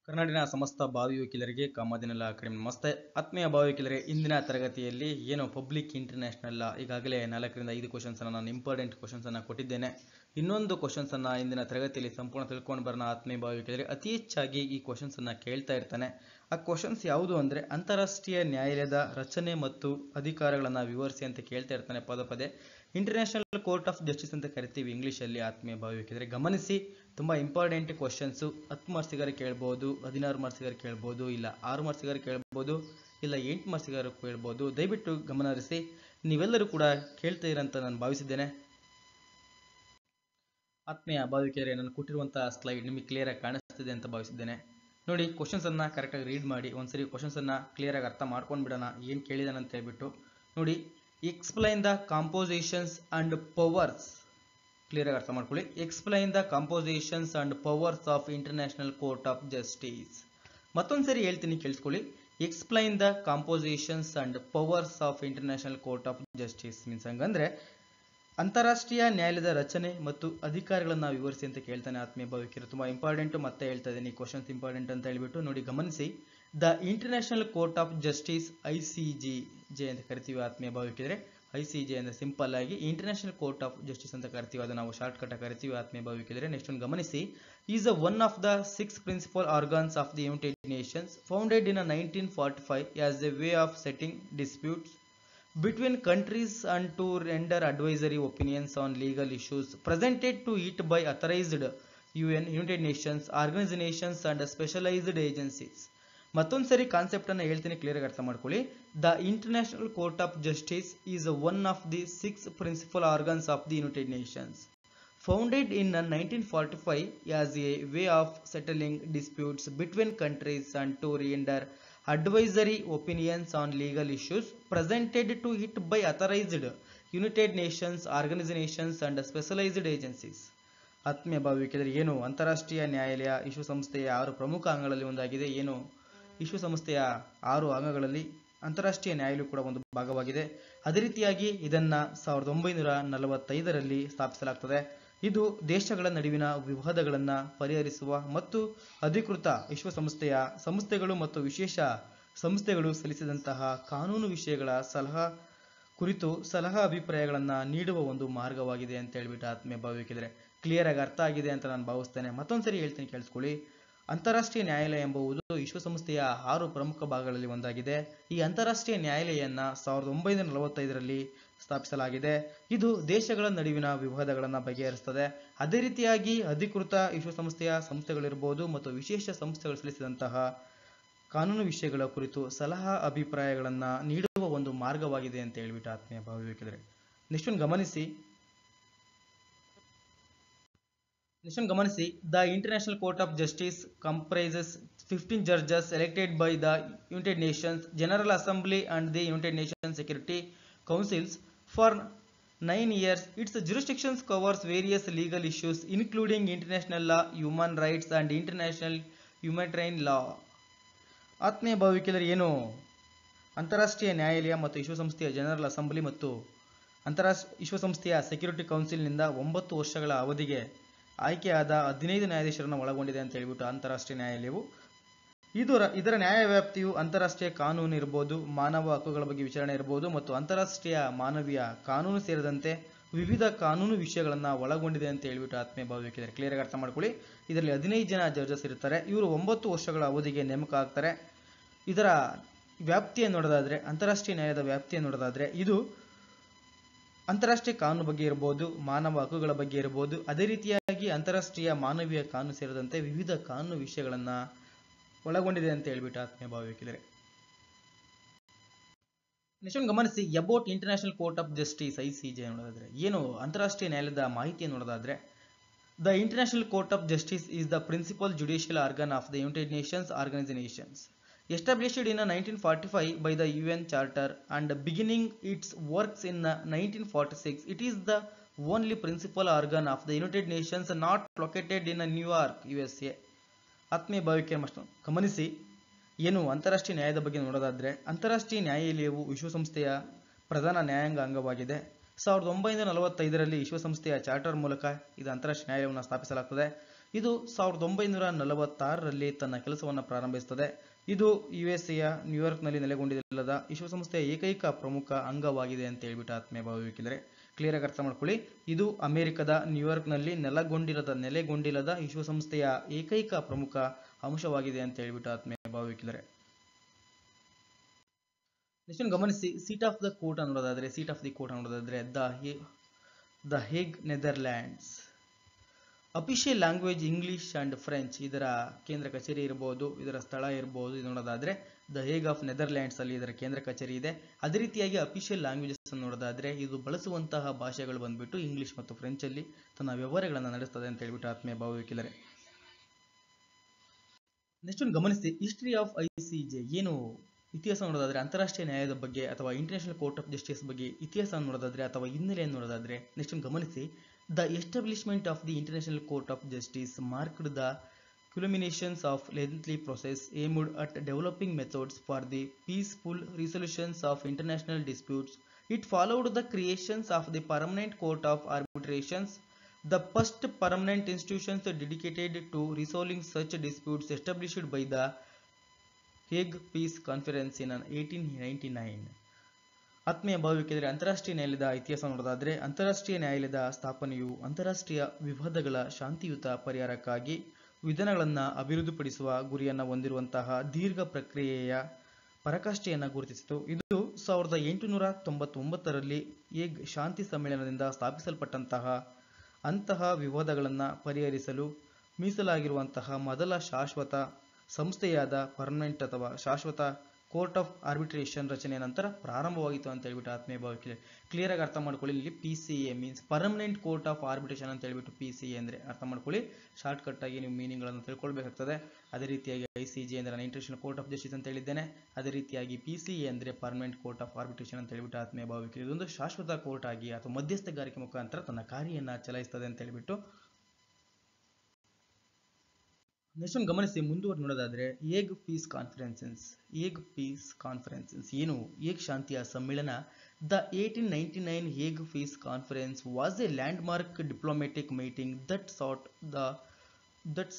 ಕರ್ನಾಡಿನ ಸಮಸ್ತ ಭಾವಿ ವಕೀಲರಿಗೆ ಕಾಮದಿನಲ್ಲ ಅಕಾಡೆಮಿ ನಮಸ್ತೆ. ಆತ್ಮೀಯ ಭಾವಿ ವಕೀಲರೇ, ಇಂದಿನ ತರಗತಿಯಲ್ಲಿ ಏನು ಪಬ್ಲಿಕ್ ಇಂಟರ್ನ್ಯಾಷನಲ್ ಈಗಾಗಲೇ 4ರಿಂದ 5 ಕ್ವಶನ್ಸ್ ನಾನು ಇಂಪಾರ್ಟೆಂಟ್ ಕ್ವಶನ್ಸ್ ಕೊಟ್ಟಿದ್ದೇನೆ. ಇನ್ನೊಂದು ಕ್ವಶನ್ಸ್ ಇಂದಿನ ತರಗತಿಯಲ್ಲಿ ಸಂಪೂರ್ಣ ತಿಳ್ಕೊಂಡು ಬರೋಣ. ಆತ್ಮೀಯ ಭಾವಿ ವಕೀಲರೇ, ಅತಿ ಹೆಚ್ಚಾಗಿ ಈ ಕ್ವಶನ್ಸ್ ಕೇಳ್ತಾ ಇರ್ತಾನೆ. ಆ ಕ್ವಶನ್ಸ್ ಯಾವುದು ಅಂದ್ರೆ ಅಂತಾರಾಷ್ಟ್ರೀಯ ನ್ಯಾಯಾಲಯದ ರಚನೆ ಮತ್ತು ಅಧಿಕಾರಗಳನ್ನು ವಿವರಿಸಿ ಅಂತ ಕೇಳ್ತಾ ಇರ್ತಾನೆ ಪದೇ ಪದೇ. ಇಂಟರ್ನ್ಯಾಷನಲ್ ಕೋರ್ಟ್ ಆಫ್ ಜಸ್ಟಿಸ್ ಅಂತ ಕರಿತೀವಿ ಇಂಗ್ಲಿಷಲ್ಲಿ. ಆತ್ಮೀಯ ಭಾವಿ ವಕೀಲರೇ ಗಮನಿಸಿ, ತುಂಬಾ ಇಂಪಾರ್ಟೆಂಟ್ ಕ್ವಶನ್ಸ್. 10 ಮಾರ್ಕ್ಸಿಗಾರು ಕೇಳ್ಬೋದು, 16 ಮಾರ್ಕ್ಸಿಗಾರು ಕೇಳ್ಬೋದು, ಇಲ್ಲ 6 ಮಾರ್ಕ್ಸಿಗಾರು ಕೇಳ್ಬೋದು, ಇಲ್ಲ 8 ಮಾರ್ಕ್ಸಿಗಾರು ಕೇಳ್ಬೋದು. ದಯವಿಟ್ಟು ಗಮನ ಹರಿಸಿ, ನೀವೆಲ್ಲರೂ ಕೂಡ ಕೇಳ್ತೀರಂತ ನಾನು ಭಾವಿಸಿದ್ದೇನೆ. ಆತ್ಮೀಯ ಭಾವಿ ವಕೀಲರೇ, ನಾನು ಕೊಟ್ಟಿರುವಂತಹ ಸ್ಲೈಡ್ ನಿಮಗೆ ಕ್ಲಿಯರ್ ಆಗಿ ಕಾಣಿಸ್ತಿದೆ ಅಂತ ಭಾವಿಸಿದ್ದೇನೆ. ನೋಡಿ, ಕ್ವಶನ್ಸ್ ಕರೆಕ್ಟಾಗಿ ರೀಡ್ ಮಾಡಿ. ಒಂದ್ಸರಿ ಕ್ವಶನ್ಸ್ ಕ್ಲಿಯರ್ ಆಗಿ ಅರ್ಥ ಮಾಡ್ಕೊಂಡು ಬಿಡೋಣ ಏನು ಕೇಳಿದಾನೆ ಅಂತ ಹೇಳ್ಬಿಟ್ಟು. ನೋಡಿ, explain the compositions and powers. Clear ಆಗಿ ಅರ್ಥ ಮಾಡ್ಕೊಳ್ಳಿ. Explain the compositions and powers of international court of justice. ಮತ್ತೊಂದ್ಸರಿ ಹೇಳ್ತೀನಿ, ಕೇಳಿಸ್ಕೊಳ್ಳಿ. Explain the compositions and powers of international court of justice means ಹಂಗಂದ್ರೆ ಅಂತಾರಾಷ್ಟ್ರೀಯ ನ್ಯಾಯಾಲಯದ ರಚನೆ ಮತ್ತು ಅಧಿಕಾರಗಳನ್ನ ವಿವರಿಸಿ ಅಂತ ಕೇಳ್ತಾನೆ. ಆತ್ಮೀಯ ಭಾವಿಕರು, ತುಂಬಾ ಇಂಪಾರ್ಟೆಂಟ್. ಮತ್ತೆ ಹೇಳ್ತಾ ಇದ್ದೀನಿ, ಕ್ವಶನ್ಸ್ ಇಂಪಾರ್ಟೆಂಟ್ ಅಂತ ಹೇಳ್ಬಿಟ್ಟು. ನೋಡಿ, ಗಮನಿಸಿ. The International court of Justice ICJ ಅಂತ ಕರಿತೀವಿ. ಆತ್ಮೀಯ ಭಾವಿಕಿದ್ರೆ ICJ ಅಂದ್ರೆ ಸಿಂಪಲ್ ಆಗಿ ಇಂಟರ್ನ್ಯಾಷನಲ್ ಕೋರ್ಟ್ ಆಫ್ ಜಸ್ಟಿಸ್ ಅಂತ ಕರಿತೀವಿ. ಅದು ನಾವು ಶಾರ್ಟ್ ಕಟ್ ಕರಿತೀವಿ. ಆತ್ಮೀಯ ಭಾವಿಕಿದ್ರೆ ನೆಕ್ಸ್ಟ್ ಒಂದು ಗಮನಿಸಿ. Is one of the 6 principal organs of the United Nations founded in 1945 as a way of setting disputes between countries and to render advisory opinions on legal issues presented to it by authorized UN, United Nations, organizations and specialized agencies. ಮತ್ತೊಂದು ಸರಿ concept ಅನ್ನು ಹೇಳ್ತೀನಿ, clear ಆಗಿ ಅರ್ಥ ಮಾಡ್ಕೊಳ್ಳಿ. The International court of Justice is one of the 6 principal organs of the United Nations founded in 1945 as a way of settling disputes between countries and to render advisory opinions on legal issues presented to it by authorized United Nations, organizations and specialized agencies. ಆತ್ಮೀಯ ಭಾವಿಕರಿಗೆ, ಏನು ಅಂತಾರಾಷ್ಟ್ರೀಯ ನ್ಯಾಯಾಲಯ ವಿಶ್ವಸಂಸ್ಥೆಯ 6 ಪ್ರಮುಖ ಅಂಗಗಳಲ್ಲಿ ಒಂದಾಗಿದೆ. ಏನು ವಿಶ್ವಸಂಸ್ಥೆಯ 6 ಅಂಗಗಳಲ್ಲಿ ಅಂತಾರಾಷ್ಟ್ರೀಯ ನ್ಯಾಯಾಲಯ ಕೂಡ ಒಂದು ಭಾಗವಾಗಿದೆ. ಅದೇ ರೀತಿಯಾಗಿ ಇದನ್ನ 1945ರಲ್ಲಿ ಸ್ಥಾಪಿಸಲಾಗುತ್ತದೆ. ಇದು ದೇಶಗಳ ನಡುವಿನ ವಿವಾದಗಳನ್ನು ಪರಿಹರಿಸುವ ಮತ್ತು ಅಧಿಕೃತ ವಿಶ್ವಸಂಸ್ಥೆಯ ಸಂಸ್ಥೆಗಳು ಮತ್ತು ವಿಶೇಷ ಸಂಸ್ಥೆಗಳು ಸಲ್ಲಿಸಿದಂತಹ ಕಾನೂನು ವಿಷಯಗಳ ಸಲಹಾ ಅಭಿಪ್ರಾಯಗಳನ್ನು ನೀಡುವ ಒಂದು ಮಾರ್ಗವಾಗಿದೆ ಅಂತ ಹೇಳ್ಬಿಟ್ಟು ಆತ್ಮೀಯ ಭಾವಿಕಿದ್ರೆ ಕ್ಲಿಯರ್ ಆಗಿ ಅರ್ಥ ಆಗಿದೆ ಅಂತ ನಾನು ಭಾವಿಸ್ತೇನೆ. ಮತ್ತೊಂದ್ಸರಿ ಹೇಳ್ತೀನಿ, ಕೇಳಿಸ್ಕೊಳ್ಳಿ. ಅಂತಾರಾಷ್ಟ್ರೀಯ ನ್ಯಾಯಾಲಯ ಎಂಬುದು ವಿಶ್ವಸಂಸ್ಥೆಯ 6 ಪ್ರಮುಖ ಭಾಗಗಳಲ್ಲಿ ಒಂದಾಗಿದೆ. ಈ ಅಂತಾರಾಷ್ಟ್ರೀಯ ನ್ಯಾಯಾಲಯವನ್ನು 1945ರಲ್ಲಿ ಸ್ಥಾಪಿಸಲಾಗಿದೆ. ಇದು ದೇಶಗಳ ನಡುವಿನ ವಿವಾದಗಳನ್ನು ಬಗೆಹರಿಸುತ್ತದೆ. ಅದೇ ರೀತಿಯಾಗಿ ಅಧಿಕೃತ ವಿಶ್ವಸಂಸ್ಥೆಯ ಸಂಸ್ಥೆಗಳಿರ್ಬೋದು ಮತ್ತು ವಿಶೇಷ ಸಂಸ್ಥೆಗಳು ಸಲ್ಲಿಸಿದಂತಹ ಕಾನೂನು ವಿಷಯಗಳ ಕುರಿತು ಸಲಹಾ ಅಭಿಪ್ರಾಯಗಳನ್ನು ನೀಡುವ ಒಂದು ಮಾರ್ಗವಾಗಿದೆ ಅಂತ ಹೇಳ್ಬಿಟ್ಟು ಆತ್ಮೀಯ ಭಾವಿಕಿದ್ರೆ ನೆಕ್ಸ್ಟ್ ಒಂದು ಗಮನಿಸಿ. The International court of justice comprises 15 judges elected by the United Nations General Assembly and the United Nations Security Councils for 9 years. Its jurisdiction covers various legal issues including international law, human rights and international humanitarian law. ಆತ್ಮೀಯ ಭಾವಿಕರು, ಏನು ಅಂತಾರಾಷ್ಟ್ರೀಯ ನ್ಯಾಯಾಲಯ ಮತ್ತು ವಿಶ್ವಸಂಸ್ಥೆಯ general assembly ಮತ್ತು ವಿಶ್ವಸಂಸ್ಥೆಯ security ಕೌನ್ಸಿಲ್ನಿಂದ 9 ವರ್ಷಗಳ ಅವಧಿಗೆ ಆಯ್ಕೆಯಾದ 15 ನ್ಯಾಯಾಧೀಶರನ್ನು ಒಳಗೊಂಡಿದೆ ಅಂತ ಹೇಳ್ಬಿಟ್ಟು ಅಂತಾರಾಷ್ಟ್ರೀಯ ನ್ಯಾಯಾಲಯವು. ಇದರ ನ್ಯಾಯ ವ್ಯಾಪ್ತಿಯು ಅಂತಾರಾಷ್ಟ್ರೀಯ ಕಾನೂನು ಇರಬಹುದು, ಮಾನವ ಹಕ್ಕುಗಳ ಬಗ್ಗೆ ವಿಚಾರಣೆ ಇರಬಹುದು ಮತ್ತು ಅಂತಾರಾಷ್ಟ್ರೀಯ ಮಾನವೀಯ ಕಾನೂನು ಸೇರಿದಂತೆ ವಿವಿಧ ಕಾನೂನು ವಿಷಯಗಳನ್ನು ಒಳಗೊಂಡಿದೆ ಅಂತ ಹೇಳ್ಬಿಟ್ಟು ಆತ್ಮೀಯ ಭಾವಿಕಿದ್ದಾರೆ ಕ್ಲಿಯರ್ ಆಗಿ ಅರ್ಥ ಮಾಡ್ಕೊಳ್ಳಿ. ಇದರಲ್ಲಿ 15 ಜನ ಜಡ್ಜಸ್ ಇರ್ತಾರೆ. ಇವರು 9 ವರ್ಷಗಳ ಅವಧಿಗೆ ನೇಮಕ ಆಗ್ತಾರೆ. ಇದರ ವ್ಯಾಪ್ತಿಯನ್ನು ನೋಡೋದಾದ್ರೆ, ಅಂತಾರಾಷ್ಟ್ರೀಯ ನ್ಯಾಯದ ವ್ಯಾಪ್ತಿಯನ್ನು ನೋಡೋದಾದ್ರೆ, ಇದು ಅಂತಾರಾಷ್ಟ್ರೀಯ ಕಾನೂನು ಬಗ್ಗೆ ಇರಬಹುದು, ಮಾನವ ಹಕ್ಕುಗಳ ಬಗ್ಗೆ ಇರಬಹುದು, ಅದೇ ರೀತಿಯಾಗಿ ಅಂತಾರಾಷ್ಟ್ರೀಯ ಮಾನವೀಯ ಕಾನೂನು ಸೇರಿದಂತೆ ವಿವಿಧ ಕಾನೂನು ವಿಷಯಗಳನ್ನ ಒಳಗೊಂಡಿದೆ ಅಂತ ಹೇಳ್ಬಿಟ್ಟು ಆತ್ಮೀಯ ಭಾವಿಕಿದ್ದಾರೆ. ನೆಕ್ಸ್ಟ್ ಗಮನಿಸಿ. About International court of Justice ICJ ನೋಡೋದಾದ್ರೆ, ಏನು ಅಂತಾರಾಷ್ಟ್ರೀಯ ನ್ಯಾಯಾಲಯದ ಮಾಹಿತಿಯನ್ನು ನೋಡೋದಾದ್ರೆ, the International court of Justice is the principal judicial organ of the United Nations organisations established in 1945 by the UN Charter and beginning its works in 1946. It is the only principal organ of the United Nations not located in New York, USA. ಆತ್ಮೀಯ ಭಾವಿಕೆ ಗಮನಿಸಿ. ಏನು ಅಂತಾರಾಷ್ಟ್ರೀಯ ನ್ಯಾಯದ ಬಗ್ಗೆ ನೋಡೋದಾದ್ರೆ, ಅಂತಾರಾಷ್ಟ್ರೀಯ ನ್ಯಾಯಾಲಯವು ವಿಶ್ವಸಂಸ್ಥೆಯ ಪ್ರಧಾನ ನ್ಯಾಯಾಂಗ ಅಂಗವಾಗಿದೆ. 1945ರಲ್ಲಿ ವಿಶ್ವಸಂಸ್ಥೆಯ ಚಾರ್ಟರ್ ಮೂಲಕ ಇದು ಅಂತಾರಾಷ್ಟ್ರೀಯ ನ್ಯಾಯಾಲಯವನ್ನು ಸ್ಥಾಪಿಸಲಾಗುತ್ತದೆ. ಇದು 1946ರಲ್ಲಿ ತನ್ನ ಕೆಲಸವನ್ನು ಪ್ರಾರಂಭಿಸುತ್ತದೆ. ಇದು ಯುಎಸ್ಎಯ ನ್ಯೂಯಾರ್ಕ್ನಲ್ಲಿ ನೆಲೆಗೊಂಡಿಲ್ಲದ ವಿಶ್ವಸಂಸ್ಥೆಯ ಏಕೈಕ ಪ್ರಮುಖ ಅಂಗವಾಗಿದೆ ಅಂತ ಹೇಳ್ಬಿಟ್ಟು ಆತ್ಮೀಯ ಭಾವವಿಕಿದರೆ ಕ್ಲಿಯರ್ ಆಗಿ ಅರ್ಥ ಮಾಡ್ಕೊಳ್ಳಿ. ಇದು ಅಮೆರಿಕದ ನ್ಯೂಯಾರ್ಕ್ನಲ್ಲಿ ನೆಲೆಗೊಂಡಿಲ್ಲದ ವಿಶ್ವಸಂಸ್ಥೆಯ ಏಕೈಕ ಪ್ರಮುಖ ಅಂಶವಾಗಿದೆ ಅಂತ ಹೇಳ್ಬಿಟ್ಟು ಆತ್ಮೀಯ ಭಾವವಿಕಿದರೆ ನೆಕ್ಸ್ಟ್ ಗಮನಿಸಿ. ಸೀಟ್ ಆಫ್ ದ ಕೋರ್ಟ್ ಅನ್ನೋದಾದ್ರೆ ದ ಹೇಗ್, Netherlands. Official language English and French. ಇದರ ಕೇಂದ್ರ ಕಚೇರಿ ಇರಬಹುದು, ಇದರ ಸ್ಥಳ ಇರಬಹುದು. ಇದು ನೋಡೋದಾದ್ರೆ ದ ಹೇಗ್ ಆಫ್ ನೆದರ್ಲ್ಯಾಂಡ್ಸ್ ಅಲ್ಲಿ ಇದರ ಕೇಂದ್ರ ಕಚೇರಿ ಇದೆ. ಅದೇ ರೀತಿಯಾಗಿ ಅಫಿಷಿಯಲ್ ಲ್ಯಾಂಗ್ವೇಜಸ್ ನೋಡೋದಾದ್ರೆ ಇದು ಬಳಸುವಂತಹ ಭಾಷೆಗಳು ಬಂದ್ಬಿಟ್ಟು ಇಂಗ್ಲಿಷ್ ಮತ್ತು ಫ್ರೆಂಚ್ ಅಲ್ಲಿ ತನ್ನ ವ್ಯವಹಾರಗಳನ್ನು ನಡೆಸ್ತದೆ ಅಂತ ಹೇಳ್ಬಿಟ್ಟು ಆತ್ಮೀಯ ಭಾವವಿಕಿದರೆ ನೆಕ್ಸ್ಟ್ ಗಮನಿಸಿ. ಹಿಸ್ಟರಿ ಆಫ್ ICJ ಏನು ಇತಿಹಾಸ ನೋಡೋದಾದ್ರೆ ಅಂತಾರಾಷ್ಟ್ರೀಯ ನ್ಯಾಯದ ಬಗ್ಗೆ ಅಥವಾ ಇಂಟರ್ನ್ಯಾಷನಲ್ ಕೋರ್ಟ್ ಆಫ್ ಜಸ್ಟಿಸ್ ಬಗ್ಗೆ ಇತಿಹಾಸ ನೋಡೋದಾದ್ರೆ ಅಥವಾ ಹಿನ್ನೆಲೆಯನ್ನು ನೋಡೋದಾದ್ರೆ ನೆಕ್ಸ್ಟ್ ಗಮನಿಸಿ. The establishment of the international court of justice marked the culminations of lengthy process aimed at developing methods for the peaceful resolutions of international disputes. It followed the creations of the Permanent Court of Arbitrations, the first permanent institutions dedicated to resolving such disputes established by the Hague Peace Conference in 1899. ಆತ್ಮೀಯ ಭಾವವಿಕಿದರೆ ಅಂತಾರಾಷ್ಟ್ರೀಯ ನ್ಯಾಯಾಲಯದ ಇತಿಹಾಸ ನೋಡೋದಾದ್ರೆ ಅಂತಾರಾಷ್ಟ್ರೀಯ ನ್ಯಾಯಾಲಯದ ಸ್ಥಾಪನೆಯು ಅಂತಾರಾಷ್ಟ್ರೀಯ ವಿವಾದಗಳ ಶಾಂತಿಯುತ ಪರಿಹಾರಕ್ಕಾಗಿ ವಿಧಾನಗಳನ್ನು ಅಭಿವೃದ್ಧಿಪಡಿಸುವ ಗುರಿಯನ್ನು ಹೊಂದಿರುವಂತಹ ದೀರ್ಘ ಪ್ರಕ್ರಿಯೆಯ ಪರಾಕಾಷ್ಠೆಯನ್ನು ಗುರುತಿಸಿತು. ಇದು 1899ರಲ್ಲಿ ಹೇಗ್ ಶಾಂತಿ ಸಮ್ಮೇಳನದಿಂದ ಸ್ಥಾಪಿಸಲ್ಪಟ್ಟಂತಹ ವಿವಾದಗಳನ್ನು ಪರಿಹರಿಸಲು ಮೀಸಲಾಗಿರುವಂತಹ ಮೊದಲ ಶಾಶ್ವತ ಸಂಸ್ಥೆಯಾದ ಪರ್ಮನೆಂಟ್ ಅಥವಾ ಶಾಶ್ವತ ಕೋರ್ಟ್ ಆಫ್ ಆರ್ಬಿಟ್ರೇಷನ್ ರಚನೆಯ ನಂತರ ಪ್ರಾರಂಭವಾಯಿತು ಅಂತ ಹೇಳ್ಬಿಟ್ಟು ಆತ್ಮೀಯ ಭಾವಕ್ಕೆ ಕ್ಲಿಯರ್ ಆಗಿ ಅರ್ಥ ಮಾಡ್ಕೊಳ್ಳಿ. ಇಲ್ಲಿ PCA means permanent court of arbitration ಅಂತ ಹೇಳ್ಬಿಟ್ಟು PCA ಅಂದ್ರೆ ಅರ್ಥ ಮಾಡ್ಕೊಳ್ಳಿ. ಶಾರ್ಟ್ ಕಟ್ ಆಗಿ ನೀವು ಮೀನಿಂಗ್ ಗಳನ್ನು ತಿಳ್ಕೊಳ್ಬೇಕಾಗ್ತದೆ. ಅದೇ ರೀತಿಯಾಗಿ ICJ ಅಂದ್ರೆ ನಾನು ಇಂಟರ್ನ್ಯಾಷನಲ್ ಕೋರ್ಟ್ ಆಫ್ ಜಸ್ಟಿಸ್ ಅಂತ ಹೇಳಿದ್ದೇನೆ. ಅದೇ ರೀತಿಯಾಗಿ PCA ಅಂದ್ರೆ ಪರ್ಮನೆಂಟ್ ಕೋರ್ಟ್ ಆಫ್ ಆರ್ಬಿಟ್ರೇಷನ್ ಅಂತ ಹೇಳ್ಬಿಟ್ಟು ಆತ್ಮೀಯ ಭಾವಕ್ಕೆ ಇದೊಂದು ಶಾಶ್ವತ ಕೋರ್ಟ್ ಆಗಿ ಅಥವಾ ಮಧ್ಯಸ್ಥಗಾರಿಕೆ ಮುಖಾಂತರ ತನ್ನ ಕಾರ್ಯವನ್ನು ಚಲಾಯಿಸ್ತದೆ ಅಂತ ಹೇಳ್ಬಿಟ್ಟು ನೆಕ್ಸ್ಟ್ ಒಂದು ಗಮನಿಸಿ. ಮುಂದುವರೆದು ನೋಡೋದಾದ್ರೆ ಹೇಗ್ ಪೀಸ್ ಕಾನ್ಫರೆನ್ಸಸ್ ಏನು ಹೇಗ್ ಶಾಂತಿಯ ಸಮ್ಮೇಳನ. The 1899 Hague peace conference was a landmark diplomatic meeting that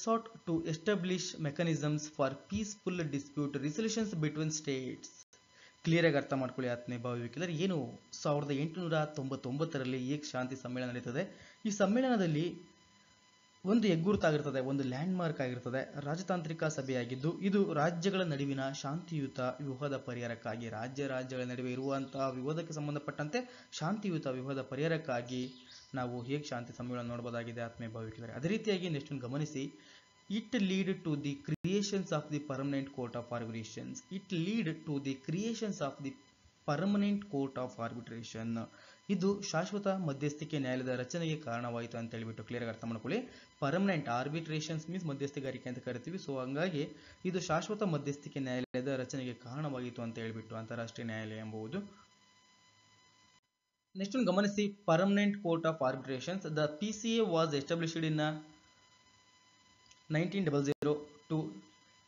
sought to establish mechanisms for peaceful dispute resolutions between states. Clear ಆಗಿ ಅರ್ಥ ಮಾಡ್ಕೊಳ್ಳಿ ಆತ್ಮೀಯ ಭಾವವಿಕಿದರೆ ಏನು 1899ರಲ್ಲಿ ಹೇಗ್ ಶಾಂತಿ ಸಮ್ಮೇಳನ ನಡೀತದೆ. ಈ ಸಮ್ಮೇಳನದಲ್ಲಿ ಒಂದು ಹೆಗ್ಗುರುತಾಗಿರ್ತದೆ, ಒಂದು ಲ್ಯಾಂಡ್ ಮಾರ್ಕ್ ಆಗಿರ್ತದೆ, ರಾಜತಾಂತ್ರಿಕ ಸಭೆಯಾಗಿದ್ದು ಇದು ರಾಜ್ಯಗಳ ನಡುವಿನ ಶಾಂತಿಯುತ ವಿವಾದ ಪರಿಹಾರಕ್ಕಾಗಿ ರಾಜ್ಯಗಳ ನಡುವೆ ಇರುವಂತಹ ವಿವಾದಕ್ಕೆ ಸಂಬಂಧಪಟ್ಟಂತೆ ಶಾಂತಿಯುತ ವಿವಾದ ಪರಿಹಾರಕ್ಕಾಗಿ ನಾವು ಹೇಗೆ ಶಾಂತಿ ಸಮ್ಮೇಳನ ನೋಡಬಹುದಾಗಿದೆ ಆತ್ಮೀಯ ಭಾವವಿಕಿದರೆ. ಅದೇ ರೀತಿಯಾಗಿ ನೆಕ್ಸ್ಟ್ ಒಂದು ಗಮನಿಸಿ. It lead to the creations of the Permanent court of Arbitration. ಇದು ಶಾಶ್ವತ ಮಧ್ಯಸ್ಥಿಕೆ ನ್ಯಾಯಾಲಯದ ರಚನೆಗೆ ಕಾರಣವಾಯಿತು ಅಂತ ಹೇಳಿಬಿಟ್ಟು ಕ್ಲಿಯರ್ ಆಗಿ ಅರ್ಥ ಮಾಡ್ಕೊಳ್ಳಿ. ಪರ್ಮನೆಂಟ್ ಆರ್ಬಿಟ್ರೇಷನ್ಸ್ ಮೀನ್ಸ್ ಮಧ್ಯಸ್ಥಗಾರಿಕೆ ಅಂತ ಕರಿತೀವಿ. ಸೊ ಹಂಗಾಗಿ ಇದು ಶಾಶ್ವತ ಮಧ್ಯಸ್ಥಿಕೆ ನ್ಯಾಯಾಲಯದ ರಚನೆಗೆ ಕಾರಣವಾಗಿತ್ತು ಅಂತ ಹೇಳಿಬಿಟ್ಟು ಅಂತಾರಾಷ್ಟ್ರೀಯ ನ್ಯಾಯಾಲಯ ಎಂಬುದು. ನೆಕ್ಸ್ಟ್ ಒಂದು ಗಮನಿಸಿ. Permanent court of arbitrations. The PCA was established in 1900 to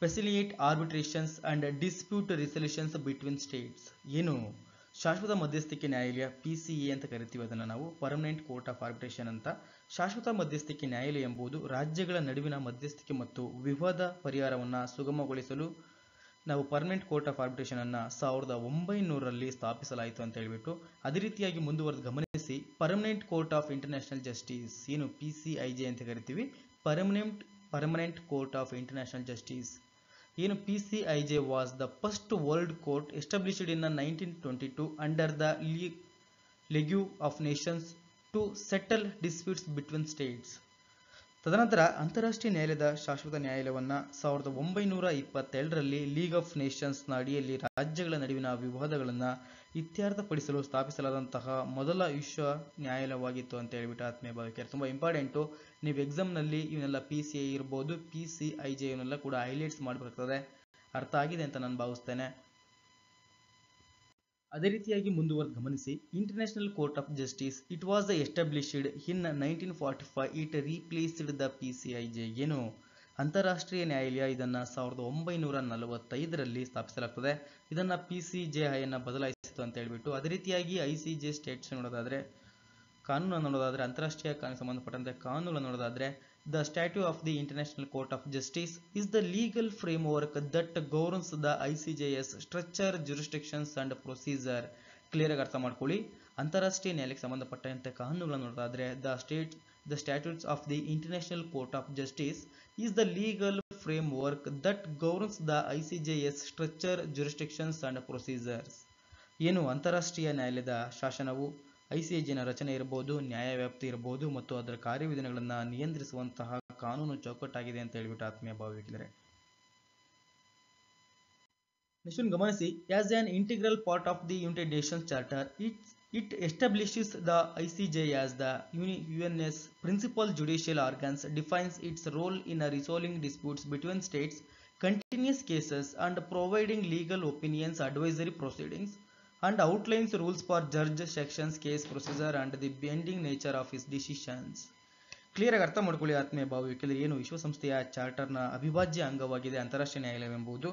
facilitate arbitrations and dispute resolutions between states. ಏನು ಶಾಶ್ವತ ಮಧ್ಯಸ್ಥಿಕೆ ನ್ಯಾಯಾಲಯ PCA ಅಂತ ಕರಿತೀವಿ, ಅದನ್ನು ನಾವು ಪರ್ಮನೆಂಟ್ ಕೋರ್ಟ್ ಆಫ್ ಆರ್ಬಿಟ್ರೇಷನ್ ಅಂತ. ಶಾಶ್ವತ ಮಧ್ಯಸ್ಥಿಕೆ ನ್ಯಾಯಾಲಯ ಎಂಬುದು ರಾಜ್ಯಗಳ ನಡುವಿನ ಮಧ್ಯಸ್ಥಿಕೆ ಮತ್ತು ವಿವಾದ ಪರಿಹಾರವನ್ನು ಸುಗಮಗೊಳಿಸಲು ನಾವು ಪರ್ಮನೆಂಟ್ ಕೋರ್ಟ್ ಆಫ್ ಆರ್ಬಿಟ್ರೇಷನ್ ಅನ್ನ 1900ರಲ್ಲಿ ಸ್ಥಾಪಿಸಲಾಯಿತು ಅಂತ ಹೇಳ್ಬಿಟ್ಟು. ಅದೇ ರೀತಿಯಾಗಿ ಮುಂದುವರೆದು ಗಮನಿಸಿ. Permanent court of International Justice ಏನು PCIJ ಅಂತ ಕರಿತೀವಿ. Permanent court of International Justice ಏನು PCIJ was the first world court established in 1922 under the League of Nations to settle disputes between states. ತದನಂತರ ಅಂತಾರಾಷ್ಟ್ರೀಯ ನ್ಯಾಯಾಲಯದ ಶಾಶ್ವತ ನ್ಯಾಯಾಲಯವನ್ನು 1922ರಲ್ಲಿ ಲೀಗ್ ಆಫ್ ನೇಷನ್ಸ್ನ ಅಡಿಯಲ್ಲಿ ರಾಜ್ಯಗಳ ನಡುವಿನ ವಿವಾದಗಳನ್ನು ಇತ್ಯರ್ಥಪಡಿಸಲು ಸ್ಥಾಪಿಸಲಾದಂತಹ ಮೊದಲ ವಿಶ್ವ ನ್ಯಾಯಾಲಯವಾಗಿತ್ತು ಅಂತ ಹೇಳ್ಬಿಟ್ಟು ಆತ್ಮೀಯ ಭಾವಕ್ಕೆ ತುಂಬ ಇಂಪಾರ್ಟೆಂಟು. ನೀವು ಎಕ್ಸಾಮ್ನಲ್ಲಿ ಇವನ್ನೆಲ್ಲ PCA ಇರ್ಬೋದು, PCIJ ಇವನ್ನೆಲ್ಲ ಕೂಡ ಹೈಲೈಟ್ಸ್ ಮಾಡಬೇಕಾಗ್ತದೆ. ಅರ್ಥ ಆಗಿದೆ ಅಂತ ನಾನು ಭಾವಿಸ್ತೇನೆ. ಅದೇ ರೀತಿಯಾಗಿ ಮುಂದುವರೆದು ಗಮನಿಸಿ. International court of justice it was established in 1945. It replaced the PCIJ ಏನು ಅಂತಾರಾಷ್ಟ್ರೀಯ ನ್ಯಾಯಾಲಯ ಇದನ್ನು 1945ರಲ್ಲಿ ಸ್ಥಾಪಿಸಲಾಗ್ತದೆ. ಇದನ್ನು PCJI ಅನ್ನು ಬದಲಾಯಿಸಿತು ಅಂತ ಹೇಳ್ಬಿಟ್ಟು. ಅದೇ ರೀತಿಯಾಗಿ ICJ ಸ್ಟೇಟ್ಸ್ ನೋಡೋದಾದ್ರೆ ಕಾನೂನು ನೋಡೋದಾದ್ರೆ ಅಂತಾರಾಷ್ಟ್ರೀಯ ಕಾನೂನಿಗೆ ಸಂಬಂಧಪಟ್ಟಂತೆ ಕಾನೂನು ನೋಡೋದಾದ್ರೆ The Statute of the International Court of Justice is the legal framework that governs the ICJ's structure, jurisdictions and procedure. Clear ಆಗಿ ಅರ್ಥ ಮಾಡ್ಕೊಳ್ಳಿ. ಅಂತಾರಾಷ್ಟ್ರೀಯ ನ್ಯಾಯಾಲಯಕ್ಕೆ ಸಂಬಂಧಪಟ್ಟಂತೆ ಕಾನೂನುಗಳನ್ನು ನೋಡೋದಾದ್ರೆ the statutes of the International Court of Justice is the legal framework that governs the ICJ's structure, jurisdictions and procedures. ಏನು ಅಂತಾರಾಷ್ಟ್ರೀಯ ನ್ಯಾಯಾಲಯದ ಶಾಸನವು ಐಸಿಜೆನ ರಚನೆ ಇರಬಹುದು, ನ್ಯಾಯವ್ಯಾಪ್ತಿ ಇರಬಹುದು ಮತ್ತು ಅದರ ಕಾರ್ಯವಿಧಾನಗಳನ್ನು ನಿಯಂತ್ರಿಸುವಂತಹ ಕಾನೂನು ಚೌಕಟ್ಟಾಗಿದೆ ಅಂತ ಹೇಳ್ಬಿಟ್ಟು ಆತ್ಮೀಯ ಭಾವಿಸಿದರೆ ನೆಕ್ಸ್ಟ್ ಗಮನಿಸಿ. As on integral part of the United Nations charter, it establishes the ICJ as the UN's principal judicial organs, defines its role in resolving disputes between states, continuous cases and providing legal opinions, advisory proceedings and outlines rules for judge, sections, case procedure and the binding nature of its decisions. Clear ಆಗಿ ಅರ್ಥ ಮಾಡ್ಕೊಳ್ಳಿ ಆತ್ಮೀಯ ಭಾವಿಕೆಯಲ್ಲಿ ಏನು ವಿಶ್ವಸಂಸ್ಥೆಯ ಚಾರ್ಟರ್ನ ಅವಿಭಾಜ್ಯ ಅಂಗವಾಗಿದೆ ಅಂತಾರಾಷ್ಟ್ರೀಯ ನ್ಯಾಯಾಲಯವೆಂಬುದು.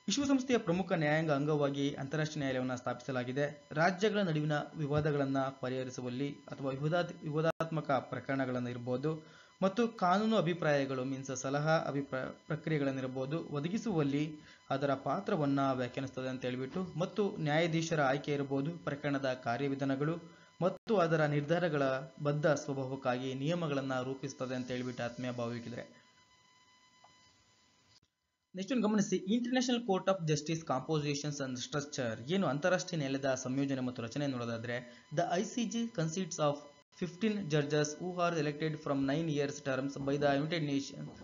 ವಿಶ್ವಸಂಸ್ಥೆಯ ಪ್ರಮುಖ ನ್ಯಾಯಾಂಗ ಅಂಗವಾಗಿ ಅಂತಾರಾಷ್ಟ್ರೀಯ ನ್ಯಾಯಾಲಯವನ್ನು ಸ್ಥಾಪಿಸಲಾಗಿದೆ. ರಾಜ್ಯಗಳ ನಡುವಿನ ವಿವಾದಗಳನ್ನು ಪರಿಹರಿಸುವಲ್ಲಿ ಅಥವಾ ವಿವಾದಾತ್ಮಕ ಪ್ರಕರಣಗಳನ್ನು ಇರಬಹುದು ಮತ್ತು ಕಾನೂನು ಅಭಿಪ್ರಾಯಗಳು ಸಲಹಾ ಪ್ರಕ್ರಿಯೆಗಳನ್ನಿರಬಹುದು ಒದಗಿಸುವಲ್ಲಿ ಅದರ ಪಾತ್ರವನ್ನು ವ್ಯಾಖ್ಯಾನಿಸುತ್ತದೆ ಅಂತ ಹೇಳ್ಬಿಟ್ಟು, ಮತ್ತು ನ್ಯಾಯಾಧೀಶರ ಆಯ್ಕೆ ಇರಬಹುದು, ಪ್ರಕರಣದ ಕಾರ್ಯವಿಧಾನಗಳು ಮತ್ತು ಅದರ ನಿರ್ಧಾರಗಳ ಬದ್ಧ ಸ್ವಭಾವಕ್ಕಾಗಿ ನಿಯಮಗಳನ್ನು ರೂಪಿಸುತ್ತದೆ ಅಂತ ಹೇಳ್ಬಿಟ್ಟು ಆತ್ಮೀಯ ಭಾವಿಸಿದರೆ ನೆಕ್ಸ್ಟ್ ಗಮನಿಸಿ. International court of justice compositions and structure ಏನು ಅಂತಾರಾಷ್ಟ್ರೀಯ ನ್ಯಾಯಾಲಯದ ಸಂಯೋಜನೆ ಮತ್ತು ರಚನೆ ನೋಡೋದಾದ್ರೆ the ICJ consists of 15 judges who are elected from 9 years terms by the United Nations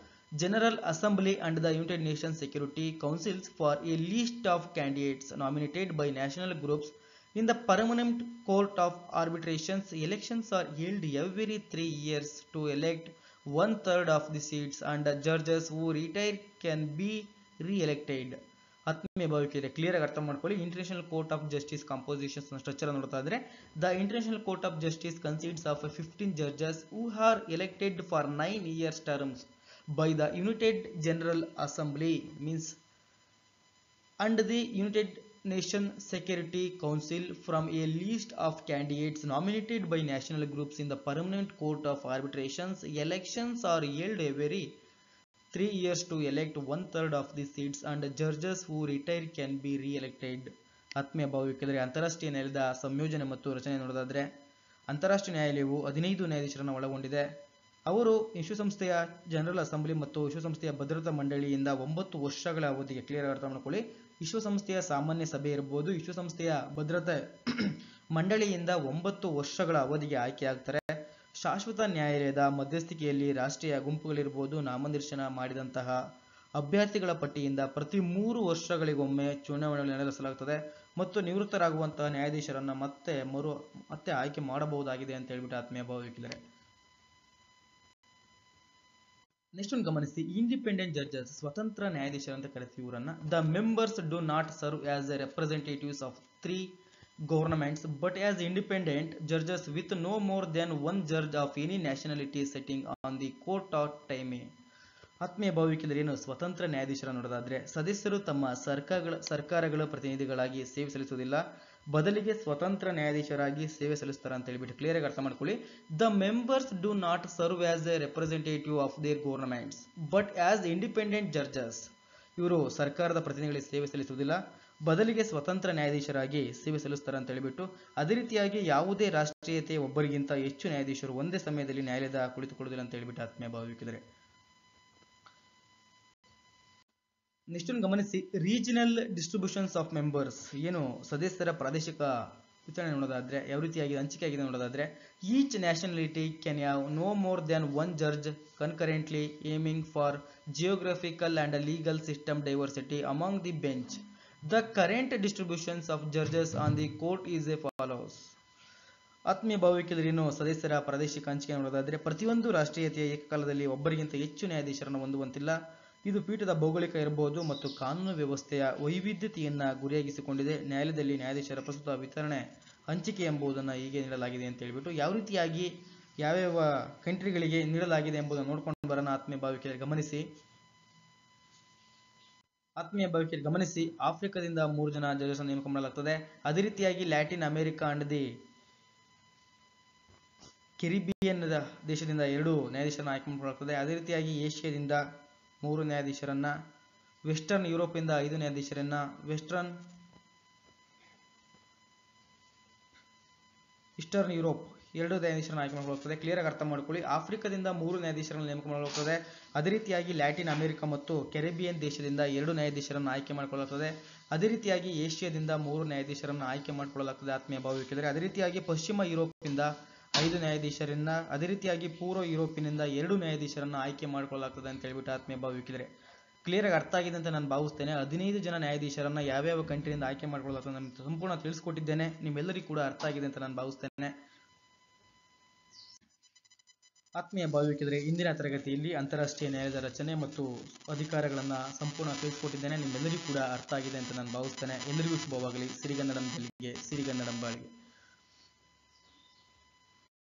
General Assembly and the United Nations Security Councils for a list of candidates nominated by national groups in the Permanent Court of Arbitrations. Elections are held every 3 years to elect 1/3 of the seats and judges who retire can be re-elected. ಆತ್ಮೀಯ ಭಾವಿಕೆಯಲ್ಲಿ clear ಆಗಿ ಅರ್ಥ ಮಾಡ್ಕೊಳ್ಳಿ. International court of justice compositions structure ನೋಡ್ತಾ ಇದ್ರೆ the International court of justice consists of 15 judges who are elected for 9 years terms by the United General Assembly and the United Nations Security Council from a list of candidates nominated by national groups in the Permanent Court of Arbitrations. Elections are held every 3 years to elect 1/3 of the seats and judges who retire can be re-elected. ಆತ್ಮೀಯ ಭಾವಿಕೆದರೆ ಅಂತಾರಾಷ್ಟ್ರೀಯ ನ್ಯಾಯಾಲಯದ ಸಂಯೋಜನೆ ಮತ್ತು ರಚನೆ ನೋಡೋದಾದ್ರೆ ಅಂತಾರಾಷ್ಟ್ರೀಯ ನ್ಯಾಯಾಲಯವು 15 ನ್ಯಾಯಾಧೀಶರನ್ನು ಒಳಗೊಂಡಿದೆ. ಅವರು ವಿಶ್ವಸಂಸ್ಥೆಯ ಜನರಲ್ ಅಸೆಂಬ್ಲಿ ಮತ್ತು ವಿಶ್ವಸಂಸ್ಥೆಯ ಭದ್ರತಾ ಮಂಡಳಿಯಿಂದ 9 ವರ್ಷಗಳ ಅವಧಿಗೆ ಕ್ಲಿಯರ್ ಅರ್ಥ ಮಾಡ್ಕೊಳ್ಳಿ. ವಿಶ್ವಸಂಸ್ಥೆಯ ಸಾಮಾನ್ಯ ಸಭೆ ಇರಬಹುದು, ವಿಶ್ವಸಂಸ್ಥೆಯ ಭದ್ರತಾ ಮಂಡಳಿಯಿಂದ 9 ವರ್ಷಗಳ ಅವಧಿಗೆ ಆಯ್ಕೆಯಾಗ್ತಾರೆ. ಶಾಶ್ವತ ನ್ಯಾಯಾಲಯದ ಮಧ್ಯಸ್ಥಿಕೆಯಲ್ಲಿ ರಾಷ್ಟ್ರೀಯ ಗುಂಪುಗಳಿರಬಹುದು, ನಾಮನಿರ್ದೇಶನ ಮಾಡಿದಂತಹ ಅಭ್ಯರ್ಥಿಗಳ ಪಟ್ಟಿಯಿಂದ ಪ್ರತಿ 3 ವರ್ಷಗಳಿಗೊಮ್ಮೆ ಚುನಾವಣೆ ನಡೆಸಲಾಗುತ್ತದೆ ಮತ್ತು ನಿವೃತ್ತರಾಗುವಂತಹ ನ್ಯಾಯಾಧೀಶರನ್ನ ಮತ್ತೆ ಆಯ್ಕೆ ಮಾಡಬಹುದಾಗಿದೆ ಅಂತ ಹೇಳ್ಬಿಟ್ಟು ಆತ್ಮೀಯ ಭಾವಿಸಿದರೆ ನೆಕ್ಸ್ಟ್ ಒಂದು ಗಮನಿಸಿ. ಇಂಡಿಪೆಂಡೆಂಟ್ ಜಡ್ಜಸ್ ಸ್ವತಂತ್ರ ನ್ಯಾಯಾಧೀಶರು ಅಂತ ಕರೆತೀವಿ ಇವರನ್ನ. The members do not serve as A representatives of 3 governments but as independent judges with no more than 1 judge of any nationality sitting on the court of time. ಆತ್ಮೀಯ ಭಾವಿಕೆಯಲ್ಲಿ ಏನು ಸ್ವತಂತ್ರ ನ್ಯಾಯಾಧೀಶರ ನೋಡೋದಾದ್ರೆ ಸದಸ್ಯರು ತಮ್ಮ ಸರ್ಕಾರಗಳ ಪ್ರತಿನಿಧಿಗಳಾಗಿ ಸೇವೆ ಸಲ್ಲಿಸುವುದಿಲ್ಲ, ಬದಲಿಗೆ ಸ್ವತಂತ್ರ ನ್ಯಾಯಾಧೀಶರಾಗಿ ಸೇವೆ ಸಲ್ಲಿಸ್ತಾರೆ ಅಂತ ಹೇಳ್ಬಿಟ್ಟು ಕ್ಲಿಯರ್ ಆಗಿ ಅರ್ಥ ಮಾಡ್ಕೊಳ್ಳಿ. The members do not serve as A representative of their governments but as independent judges. ಇವರು ಸರ್ಕಾರದ ಪ್ರತಿನಿಧಿಗಳಿಗೆ ಸೇವೆ ಸಲ್ಲಿಸುವುದಿಲ್ಲ, ಬದಲಿಗೆ ಸ್ವತಂತ್ರ ನ್ಯಾಯಾಧೀಶರಾಗಿ ಸೇವೆ ಸಲ್ಲಿಸ್ತಾರೆ ಅಂತ ಹೇಳಿಬಿಟ್ಟು, ಅದೇ ರೀತಿಯಾಗಿ ಯಾವುದೇ ರಾಷ್ಟ್ರೀಯತೆ ಒಬ್ಬರಿಗಿಂತ ಹೆಚ್ಚು ನ್ಯಾಯಾಧೀಶರು ಒಂದೇ ಸಮಯದಲ್ಲಿ ನ್ಯಾಯಾಲಯದ ಕುಳಿತುಕೊಳ್ಳುವುದಿಲ್ಲ ಅಂತ ಹೇಳ್ಬಿಟ್ಟು ಆತ್ಮೀಯ ಭಾವಿಸಿದರೆ ನೆಕ್ಸ್ಟ್ ಒಂದು ಗಮನಿಸಿ. ರೀಜನಲ್ ಡಿಸ್ಟ್ರಿಬ್ಯೂಷನ್ಸ್ ಆಫ್ ಮೆಂಬರ್ಸ್ ಏನು ಸದಸ್ಯರ ಪ್ರಾದೇಶಿಕ ವಿತರಣೆ ನೋಡೋದಾದ್ರೆ ಯಾವ ರೀತಿಯಾಗಿ ಹಂಚಿಕೆ ಆಗಿದೆ ನೋಡೋದಾದ್ರೆ each nationality can have no more than 1 judge concurrently aiming for geographical and legal system diversity among the bench. The current distributions of judges on the court is as follows. ಆತ್ಮೀಯ ಭಾವಿಕೆಯಲ್ಲಿ ಸದಸ್ಯರ ಪ್ರಾದೇಶಿಕ ಹಂಚಿಕೆ ನೋಡೋದಾದ್ರೆ ಪ್ರತಿಯೊಂದು ರಾಷ್ಟ್ರೀಯತೆಯ ಏಕಕಾಲದಲ್ಲಿ ಒಬ್ಬರಿಗಿಂತ ಹೆಚ್ಚು ನ್ಯಾಯಾಧೀಶರನ್ನು ಹೊಂದುವಂತಿಲ್ಲ. ಇದು ಪೀಠದ ಭೌಗೋಳಿಕ ಇರಬಹುದು ಮತ್ತು ಕಾನೂನು ವ್ಯವಸ್ಥೆಯ ವೈವಿಧ್ಯತೆಯನ್ನ ಗುರಿಯಾಗಿಸಿಕೊಂಡಿದೆ. ನ್ಯಾಯಾಲಯದಲ್ಲಿ ನ್ಯಾಯಾಧೀಶರ ಪ್ರಸ್ತುತ ವಿತರಣೆ ಹಂಚಿಕೆ ಎಂಬುದನ್ನು ಹೀಗೆ ನೀಡಲಾಗಿದೆ ಅಂತ ಹೇಳ್ಬಿಟ್ಟು ಯಾವ ರೀತಿಯಾಗಿ ಯಾವ್ಯಾವ ಕಂಟ್ರಿಗಳಿಗೆ ನೀಡಲಾಗಿದೆ ಎಂಬುದನ್ನು ನೋಡ್ಕೊಂಡು ಬರೋಣ. ಆತ್ಮೀಯ ಭಾವಿಕೆಯಲ್ಲಿ ಗಮನಿಸಿ. ಆಫ್ರಿಕಾದಿಂದ 3 ಜನ ಜಡ್ಜಸ್ ನೇಮಕ ಮಾಡಲಾಗುತ್ತದೆ. ಅದೇ ರೀತಿಯಾಗಿ Latin America and the Caribbean ದೇಶದಿಂದ 2 ನ್ಯಾಯಾಧೀಶರನ್ನು ಆಯ್ಕೆ ಮಾಡಿಕೊಳ್ಳಲಾಗುತ್ತದೆ. ಅದೇ ರೀತಿಯಾಗಿ ಏಷ್ಯಾದಿಂದ 3 ನ್ಯಾಯಾಧೀಶರನ್ನ, ವೆಸ್ಟರ್ನ್ ಯುರೋಪಿಂದ 5 ನ್ಯಾಯಾಧೀಶರನ್ನ, ಈಸ್ಟರ್ನ್ ಯುರೋಪ್ 2 ನ್ಯಾಯಾಧೀಶರನ್ನು ಆಯ್ಕೆ ಮಾಡಲಾಗುತ್ತದೆ. ಕ್ಲಿಯರ್ ಆಗಿ ಅರ್ಥ ಮಾಡ್ಕೊಳ್ಳಿ. ಆಫ್ರಿಕಾದಿಂದ 3 ನ್ಯಾಯಾಧೀಶರನ್ನು ನೇಮಕ ಮಾಡಲಾಗುತ್ತದೆ. ಅದೇ ರೀತಿಯಾಗಿ ಲ್ಯಾಟಿನ್ ಅಮೆರಿಕ ಮತ್ತು ಕೆರಿಬಿಯನ್ ದೇಶದಿಂದ 2 ನ್ಯಾಯಾಧೀಶರನ್ನು ಆಯ್ಕೆ ಮಾಡಿಕೊಳ್ಳಲಾಗುತ್ತದೆ. ಅದೇ ರೀತಿಯಾಗಿ ಏಷ್ಯಾದಿಂದ 3 ನ್ಯಾಯಾಧೀಶರನ್ನು ಆಯ್ಕೆ ಮಾಡಿಕೊಳ್ಳಲಾಗುತ್ತದೆ ಆತ್ಮೀಯ ಭಾವವೀಕ್ಷಕರೇ. ಅದೇ ರೀತಿಯಾಗಿ ಪಶ್ಚಿಮ ಯುರೋಪಿಂದ 5 ನ್ಯಾಯಾಧೀಶರನ್ನ, ಅದೇ ರೀತಿಯಾಗಿ ಪೂರ್ವ ಯುರೋಪಿನಿಂದ 2 ನ್ಯಾಯಾಧೀಶರನ್ನು ಆಯ್ಕೆ ಮಾಡಿಕೊಳ್ಳಲಾಗುತ್ತದೆ ಅಂತ ಹೇಳ್ಬಿಟ್ಟು ಆತ್ಮೀಯ ಭಾವವೀಕ್ಷಕರೇ ಕ್ಲಿಯರ್ ಆಗಿ ಅರ್ಥ ಆಗಿದೆ ಅಂತ ನಾನು ಭಾವಿಸ್ತೇನೆ. 15 ಜನ ನ್ಯಾಯಾಧೀಶರನ್ನ ಯಾವ್ಯಾವ ಕಂಟ್ರಿಯಿಂದ ಆಯ್ಕೆ ಮಾಡಿಕೊಳ್ಳಲಾಗುತ್ತದೆ ನಾನು ಸಂಪೂರ್ಣ ತಿಳಿಸ್ಕೊಟ್ಟಿದ್ದೇನೆ. ನಿಮ್ಮೆಲ್ಲರಿಗೂ ಕೂಡ ಅರ್ಥ ಆಗಿದೆ ಅಂತ ನಾನು ಭಾವಿಸ್ತೇನೆ. ಆತ್ಮೀಯ ಭಾವವೀಕ್ಷಕರೇ, ಇಂದಿನ ತರಗತಿಯಲ್ಲಿ ಅಂತಾರಾಷ್ಟ್ರೀಯ ನ್ಯಾಯಾಲಯದ ರಚನೆ ಮತ್ತು ಅಧಿಕಾರಗಳನ್ನು ಸಂಪೂರ್ಣ ತಿಳಿಸ್ಕೊಟ್ಟಿದ್ದೇನೆ. ನಿಮ್ಮೆಲ್ಲರಿಗೂ ಕೂಡ ಅರ್ಥ ಆಗಿದೆ ಅಂತ ನಾನು ಭಾವಿಸ್ತೇನೆ. ಎಲ್ಲರಿಗೂ ಶುಭವಾಗಲಿ. ಸಿರಿಗನ್ನಡಂ ಗೆಲ್ಲಿಗೆ, ಸಿರಿಗನ್ನಡಂ ಬಾಳಿಗೆ.